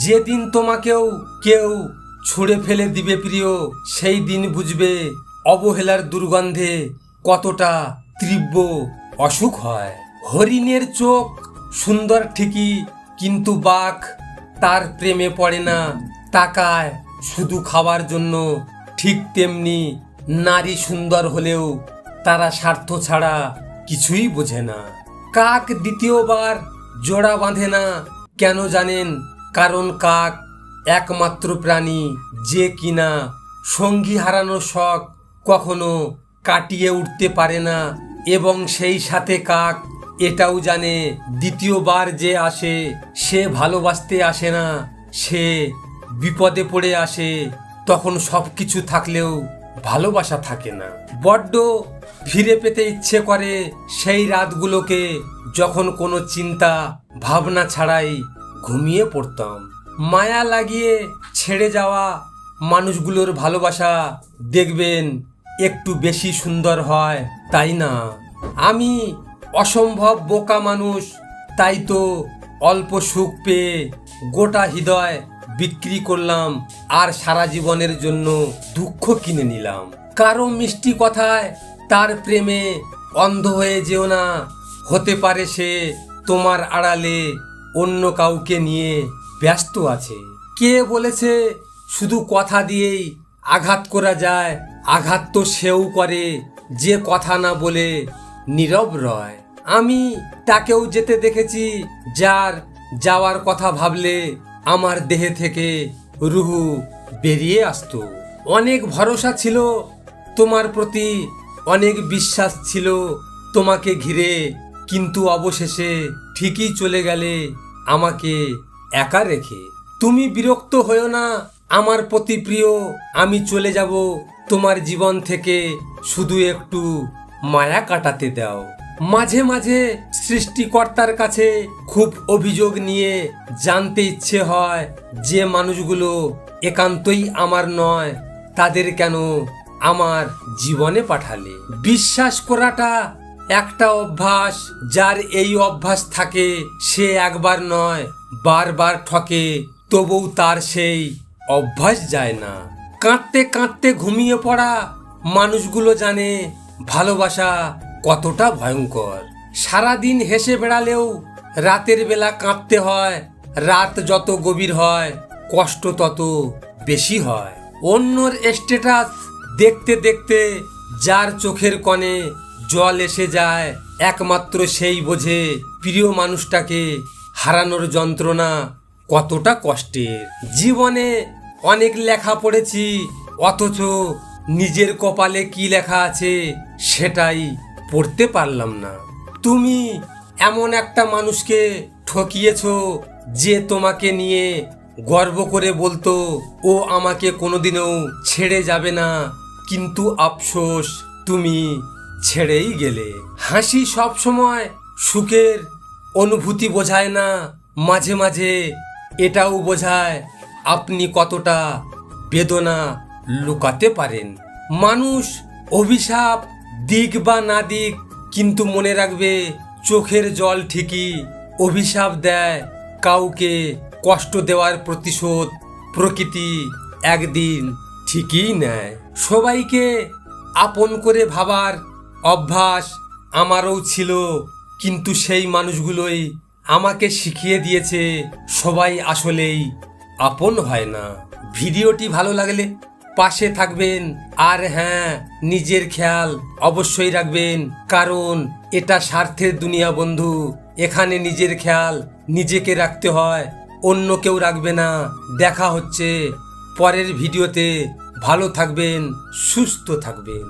যেদিন তোমাকেও কেউ ছুঁড়ে ফেলে দিবে প্রিয়, সেই দিন বুঝবে অবহেলার দুর্গন্ধে কতটা তীব্র অসুখ হয়। হরিণের চোখ সুন্দর ঠিকই, কিন্তু বাঘ তার প্রেমে পড়ে না, তাকায় শুধু খাবার জন্য। ঠিক তেমনি নারী সুন্দর হলেও তারা স্বার্থ ছাড়া কিছুই বোঝে না। কাক দ্বিতীয়বার জোড়া বাঁধে না, কেন জানেন? কারণ কাক একমাত্র প্রাণী যে কিনা সঙ্গী হারানোর শখ কখনো কাটিয়ে উঠতে পারে না। এবং সেই সাথে কাক এটাও জানে, দ্বিতীয়বার যে আসে সে ভালোবাসতে আসে না, সে বিপদে পড়ে আসে। তখন সব কিছু থাকলেও ভালোবাসা থাকে না। বড্ড ফিরে পেতে ইচ্ছে করে সেই রাতগুলোকে, যখন কোনো চিন্তা ভাবনা ছাড়াই ঘুমিয়ে পড়তাম। মায়া লাগিয়ে ছেড়ে যাওয়া মানুষগুলোর ভালোবাসা দেখবেন একটু বেশি সুন্দর হয়, তাই না? আমি অসম্ভব বোকা মানুষ, তাই তো অল্প সুখ পেয়ে গোটা হৃদয় বিক্রি করলাম আর সারা জীবনের জন্য দুঃখ কিনে নিলাম। কারো মিষ্টি কথায় তার প্রেমে অন্ধ হয়ে যেও না, হতে পারে সে তোমার আড়ালে অন্য কাউকে নিয়ে ব্যস্ত আছে। কে বলেছে শুধু কথা দিয়েই আঘাত করা যায়? আঘাত তো সেও করে যে কথা না বলে নীরব রয়। আমি তাকেও যেতে দেখেছি যার যাওয়ার কথা ভাবলে আমার দেহে থেকে রুহু বেরিয়ে আসতো। অনেক ভরসা ছিল তোমার প্রতি, অনেক বিশ্বাস ছিল তোমাকে ঘিরে, কিন্তু অবশেষে ঠিকই চলে গেলে আমাকে একা রেখে। তুমি বিরক্ত হয়েও না আমার প্রতি প্রিয়, আমি চলে যাব তোমার জীবন থেকে, শুধু একটু মায়া কাটাতে দাও। মাঝে মাঝে সৃষ্টিকর্তার কাছে খুব অভিযোগ নিয়ে জানতে ইচ্ছে হয়, যে মানুষগুলো একান্তই আমার নয় তাদের কেন আমার জীবনে পাঠালে? বিশ্বাস করাটা একটা অভ্যাস, যার এই অভ্যাস থাকে সে একবার নয় বারবার ঠকে, তবুও তার সেই অভ্যাস যায় না। কাঁদতে কাঁদতে ঘুমিয়ে পড়া মানুষগুলো জানে ভালোবাসা কতটা ভয়ঙ্কর। সারাদিন হেসে বেড়ালেও রাতের বেলা কাঁদতে হয়। রাত যত গভীর হয় কষ্ট তত বেশি হয়। অন্যর স্ট্যাটাস দেখতে দেখতে যার চোখের কোণে জল এসে যায়, একমাত্র সেই বোঝে প্রিয় মানুষটাকে হারানোর যন্ত্রণা কতটা কষ্টের। জীবনে অনেক লেখা পড়েছি, অথচ নিজের কপালে কি লেখা আছে সেটাই পড়তে পারলাম না। তুমি এমন একটা মানুষকে ঠকিয়েছো যে তোমাকে নিয়ে গর্ব করে বলতো ও আমাকে কোনোদিনও ছেড়ে যাবে না, কিন্তু আফসোস তুমি ছেড়েই গেলে। হাসি সব সময় সুখের অনুভূতি বোঝায় না, মাঝে মাঝে এটাও বোঝায় আপনি কতটা বেদনা লুকাতে পারেন। মানুষ অভিশাপ দিক বা না দিক, কিন্তু মনে রাখবে চোখের জল ঠিকই অভিশাপ দেয়। কাউকে কষ্ট দেওয়ার প্রতিশোধ প্রকৃতি একদিন ঠিকই নেয়। সবাইকে আপন করে ভাবার অভ্যাস আমারও ছিল, কিন্তু সেই মানুষগুলোই আমাকে শিখিয়ে দিয়েছে সবাই আসলেই আপন হয় না। ভিডিওটি ভালো লাগলে পাশে থাকবেন, আর হ্যাঁ, নিজের খেয়াল অবশ্যই রাখবেন, কারণ এটা স্বার্থের দুনিয়া বন্ধু। এখানে নিজের খেয়াল নিজেকে রাখতে হয়, অন্য কেউ রাখবে না। দেখা হচ্ছে পরের ভিডিওতে। ভালো থাকবেন, সুস্থ থাকবেন।